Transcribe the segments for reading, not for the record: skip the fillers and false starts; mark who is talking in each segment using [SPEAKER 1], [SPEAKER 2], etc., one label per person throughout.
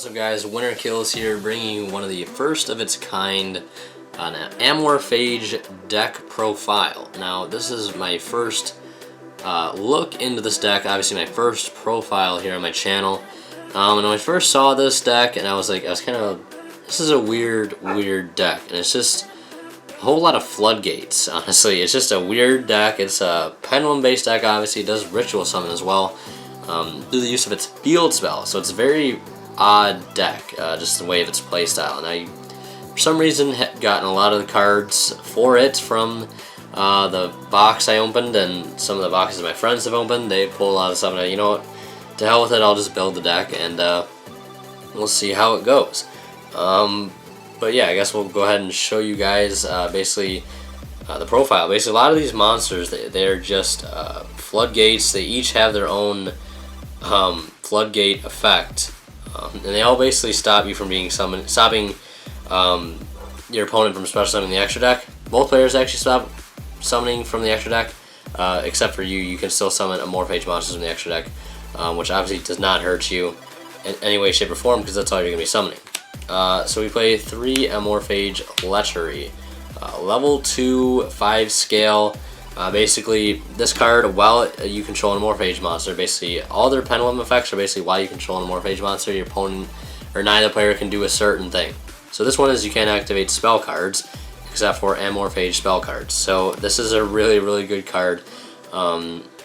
[SPEAKER 1] What's up guys, Winter Kills here, bringing you one of the first of its kind an Amorphage deck profile. Now this is my first look into this deck, obviously my first profile here on my channel. And when I first saw this deck, and I was kind of, this is a weird deck, and it's just a whole lot of floodgates, honestly. It's just a weird deck. It's a pendulum based deck, obviously. It does ritual summon as well, through the use of its field spell, so it's very odd deck, just the way of its playstyle. And I, for some reason, had gotten a lot of the cards for it from the box I opened, and some of the boxes my friends have opened. They pulled a lot of stuff, and you know what, to hell with it, I'll just build the deck, and we'll see how it goes. But yeah, I guess we'll go ahead and show you guys basically the profile. Basically, a lot of these monsters, they're just floodgates. They each have their own floodgate effect. And they all basically stop you from being summoned, stopping your opponent from special summoning the extra deck. Both players actually stop summoning from the extra deck, except for you. You can still summon Amorphage monsters from the extra deck, which obviously does not hurt you in any way, shape, or form, because that's all you're going to be summoning. So we play 3 Amorphage Lechery, level 2, 5 scale. Basically, this card, while you control an Amorphage monster, basically all their pendulum effects are basically while you control an Amorphage monster, your opponent or neither player can do a certain thing. So this one is you can't activate spell cards except for Amorphage spell cards. So this is a really good card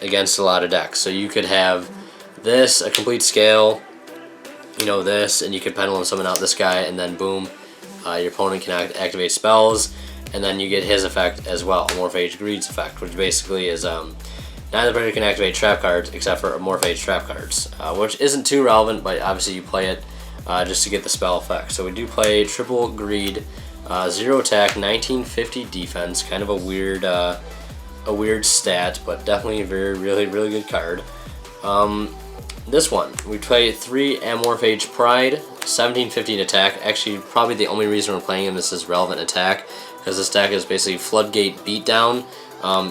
[SPEAKER 1] against a lot of decks. So you could have this, a complete scale, you know, this, and you could pendulum summon out this guy, and then boom, your opponent can activate spells. And then you get his effect as well, Amorphage Greed's effect, which basically is neither player can activate trap cards except for Amorphage trap cards, which isn't too relevant, but obviously you play it just to get the spell effect. So we do play triple Greed, 0 attack, 1950 defense, kind of a weird stat, but definitely a really good card. This one, we play 3 Amorphage Pride, 1750 attack. Actually, probably the only reason we're playing him is his relevant attack, because this deck is basically Floodgate Beatdown.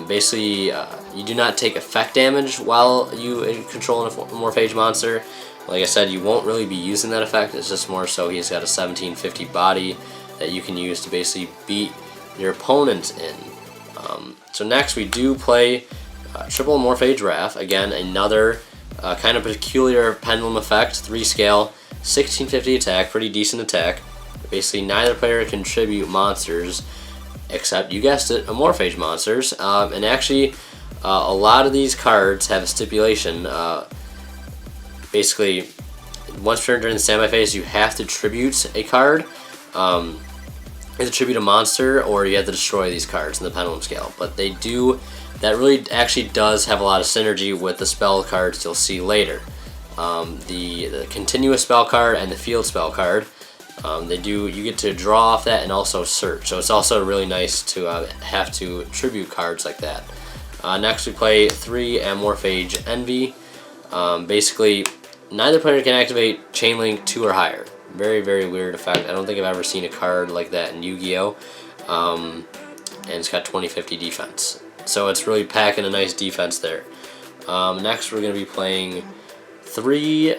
[SPEAKER 1] Basically, you do not take effect damage while you control an Amorphage monster. Like I said, you won't really be using that effect. It's just more so he's got a 1750 body that you can use to basically beat your opponent in. So next we do play triple Amorphage Wrath. Again, another kind of peculiar pendulum effect, 3 scale, 1650 attack, pretty decent attack. Basically, neither player can tribute monsters, except, you guessed it, Amorphage monsters. And actually, a lot of these cards have a stipulation. Basically, once during the standby phase, you have to tribute a card. You have to tribute a monster, or you have to destroy these cards in the pendulum scale. But they do, that really actually does have a lot of synergy with the spell cards you'll see later. The continuous spell card and the field spell card. You get to draw off that and also search, so it's also really nice to have to tribute cards like that. Next we play 3 Amorphage Envy. Basically, neither player can activate Chain Link 2 or higher. Very weird effect. I don't think I've ever seen a card like that in Yu-Gi-Oh! And it's got 2050 defense, so it's really packing a nice defense there. Next we're going to be playing 3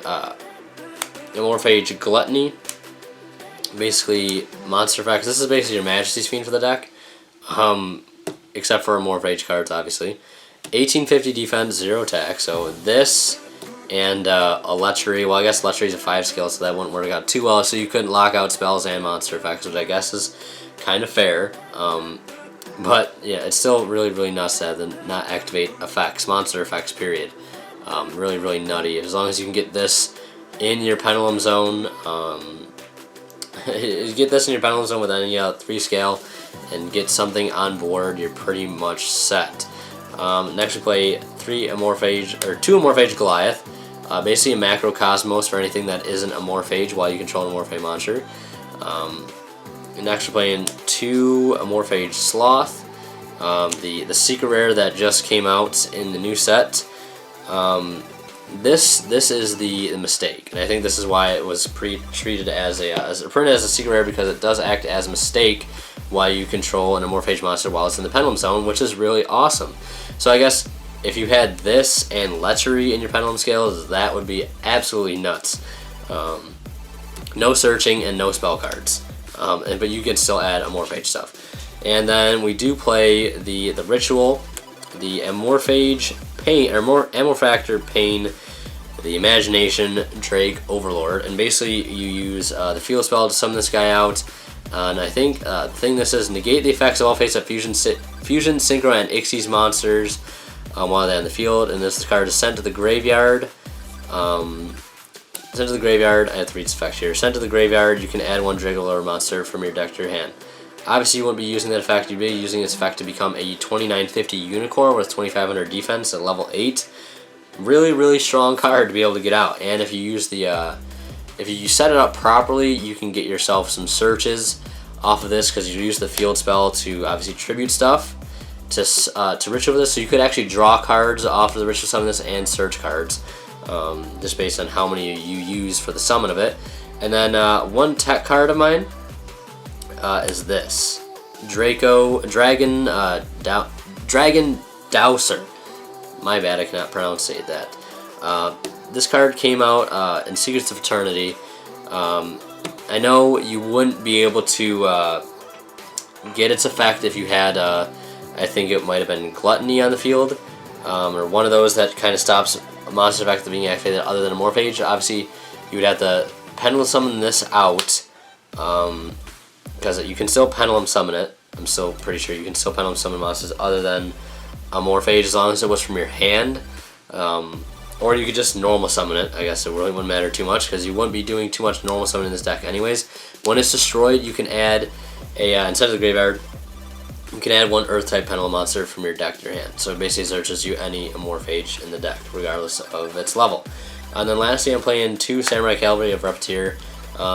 [SPEAKER 1] Amorphage Gluttony. Basically, monster effects. This is basically your Majesty's Fiend for the deck, except for Amorphage cards, obviously. 1850 defense, 0 attack. So this and a Lechery. Well, I guess Lechery's a 5 skill, so that wouldn't work out too well. So you couldn't lock out spells and monster effects, which I guess is kind of fair. But yeah, it's still really nuts to not activate effects, monster effects. Period. Really nutty. As long as you can get this in your pendulum zone. You get this in your pendulum zone with any 3 scale and get something on board, you're pretty much set. Next we play 2 Amorphage Goliath. Basically a Macrocosmos for anything that isn't Amorphage while you control an Amorphage monster. Next we're playing 2 Amorphage Sloth. The secret rare that just came out in the new set. This is the mistake, and I think this is why it was treated as printed as a secret rare, because it does act as a mistake while you control an Amorphage monster while it's in the pendulum zone, which is really awesome. So I guess if you had this and Lechery in your pendulum scales, that would be absolutely nuts. no searching, and no spell cards. But you can still add Amorphage stuff. And then we do play the ritual, the Amorphage Pain, or Amorphactor Pain, the Imagination Drake Overlord, and basically you use the field spell to summon this guy out. And I think the thing this is, negate the effects of all face-up fusion, synchro, and Ixies monsters while they're in the field. And this card is sent to the graveyard. Sent to the graveyard. I have to read this effect here. Sent to the graveyard. You can add one Draco monster from your deck to your hand. Obviously, you wouldn't be using that effect. You'd be using this effect to become a 2950 Unicorn with 2500 defense at level 8. Really, really strong card to be able to get out. And if you use the, if you set it up properly, you can get yourself some searches off of this, because you use the field spell to obviously tribute stuff to ritual with this. So you could actually draw cards off of the ritual summon this and search cards, just based on how many you use for the summon of it. And then one tech card of mine is this Dragon Dowser. My bad, I cannot pronounce that. This card came out in Secrets of Eternity. I know you wouldn't be able to get its effect if you had, I think it might have been Gluttony on the field, or one of those that kind of stops a monster effect from being activated other than Amorphage. Obviously, you would have to pendulum summon this out, because you can still pendulum summon it. I'm still pretty sure you can still pendulum summon monsters other than Amorphage as long as it was from your hand. Or you could just normal summon it. I guess it really wouldn't matter too much, because you wouldn't be doing too much normal summon in this deck anyways. When it's destroyed, you can add a, instead of the graveyard, you can add one Earth-type pendulum monster from your deck to your hand. So it basically searches you any Amorphage in the deck, regardless of its level. And then lastly, I'm playing 2 Samurai Cavalry of Repetier.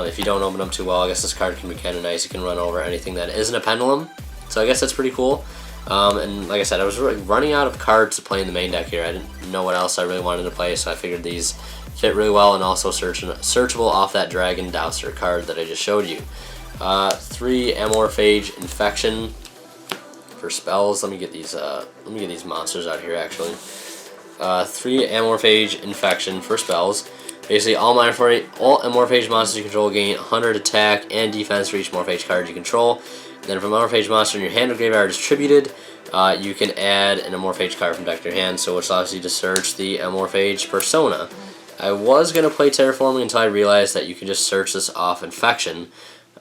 [SPEAKER 1] If you don't open them too well, I guess this card can be kind of nice. You can run over anything that isn't a pendulum. So I guess that's pretty cool. And like I said, I was really running out of cards to play in the main deck here. I didn't know what else I really wanted to play, so I figured these fit really well, and also searchable off that Dragon Dowser card that I just showed you. 3 Amorphage Infection for spells. Let me get these monsters out here actually. 3 Amorphage Infection for spells. Basically, all Amorphage monsters you control gain 100 attack and defense for each Amorphage card you control. Then if a Amorphage monster in your hand or graveyard is tributed, you can add an Amorphage card from deck to your hand, so which allows you to search the Amorphage persona. I was going to play Terraforming until I realized that you can just search this off Infection,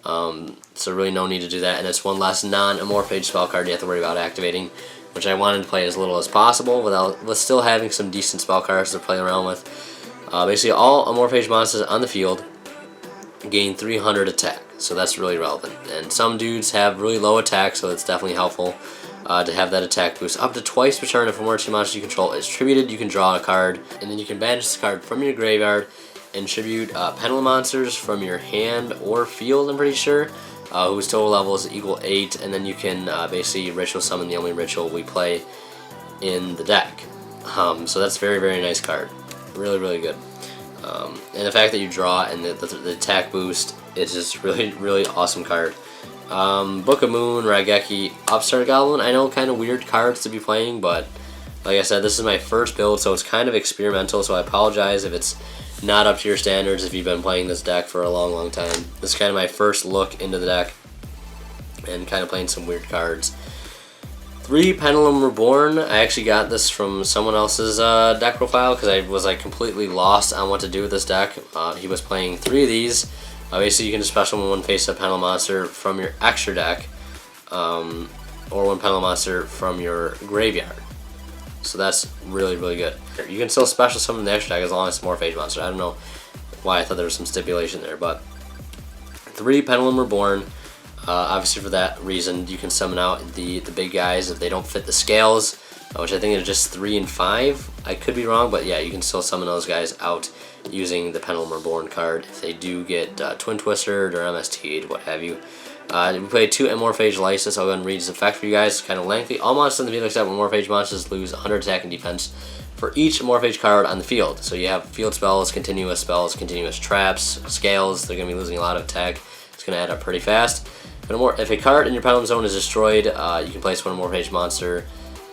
[SPEAKER 1] so really no need to do that, and it's one less non-Amorphage spell card you have to worry about activating, which I wanted to play as little as possible with still having some decent spell cards to play around with. Basically, all Amorphage monsters on the field gain 300 attack, so that's really relevant. And some dudes have really low attack, so it's definitely helpful to have that attack boost. Up to twice per turn, if a monster you control is tributed, you can draw a card, and then you can banish this card from your graveyard and tribute pendulum monsters from your hand or field, I'm pretty sure, whose total level is equal 8, and then you can basically ritual summon the only ritual we play in the deck. So that's a very, very nice card. Really, really good. And the fact that you draw and the attack boost, it's just really, really awesome card. Book of Moon, Raigeki, Upstart Goblin. I know kind of weird cards to be playing, but like I said, this is my first build, so it's kind of experimental, so I apologize if it's not up to your standards if you've been playing this deck for a long, long time. This is kind of my first look into the deck and kind of playing some weird cards. 3 Pendulum Reborn. I actually got this from someone else's deck profile because I was like completely lost on what to do with this deck. He was playing 3 of these. Basically, you can just special one face-up Pendulum Monster from your extra deck, or one Pendulum Monster from your graveyard. So that's really, really good. You can still special summon the extra deck as long as it's more Amorphage monster. I don't know why I thought there was some stipulation there, but 3 Pendulum Reborn. Obviously, for that reason, you can summon out the big guys if they don't fit the scales, which I think are just 3 and 5. I could be wrong, but yeah, you can still summon those guys out using the Pendulum Reborn card if they do get Twin Twistered or MST'd, what have you. We played 2 Amorphage Lysis. I'll go ahead and read his effect for you guys. It's kind of lengthy. All monsters in the field except Amorphage monsters lose 100 attack and defense for each Amorphage card on the field. So you have field spells, continuous traps, scales. They're going to be losing a lot of attack. It's going to add up pretty fast. If a card in your Pendulum Zone is destroyed, you can place one Amorphage monster,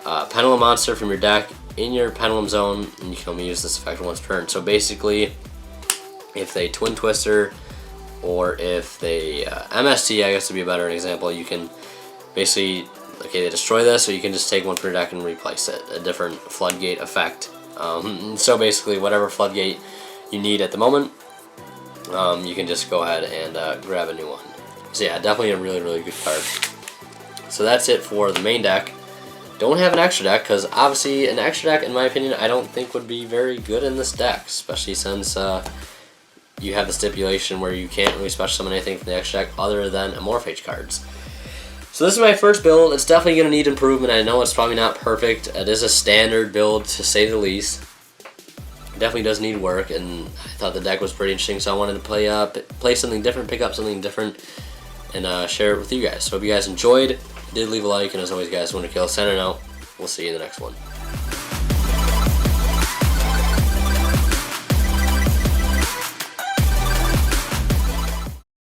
[SPEAKER 1] Pendulum Monster from your deck in your Pendulum Zone, and you can only use this effect once per turn. So basically, if they Twin Twister or if they MST, I guess would be a better example. You can basically, okay, they destroy this, so you can just take one from your deck and replace it. A different floodgate effect. So basically, whatever floodgate you need at the moment, you can just go ahead and grab a new one. So yeah, definitely a really, really good card. So that's it for the main deck. Don't have an extra deck, because obviously an extra deck, in my opinion, I don't think would be very good in this deck, especially since you have the stipulation where you can't really special summon anything from the extra deck other than Amorphage cards. So this is my first build. It's definitely going to need improvement. I know it's probably not perfect. It is a standard build, to say the least. It definitely does need work, and I thought the deck was pretty interesting, so I wanted to play something different, pick up something different, and share it with you guys. So hope you guys enjoyed. If you did, leave a like, and as always, guys, Winter Kill, signing out. We'll see you in the next one.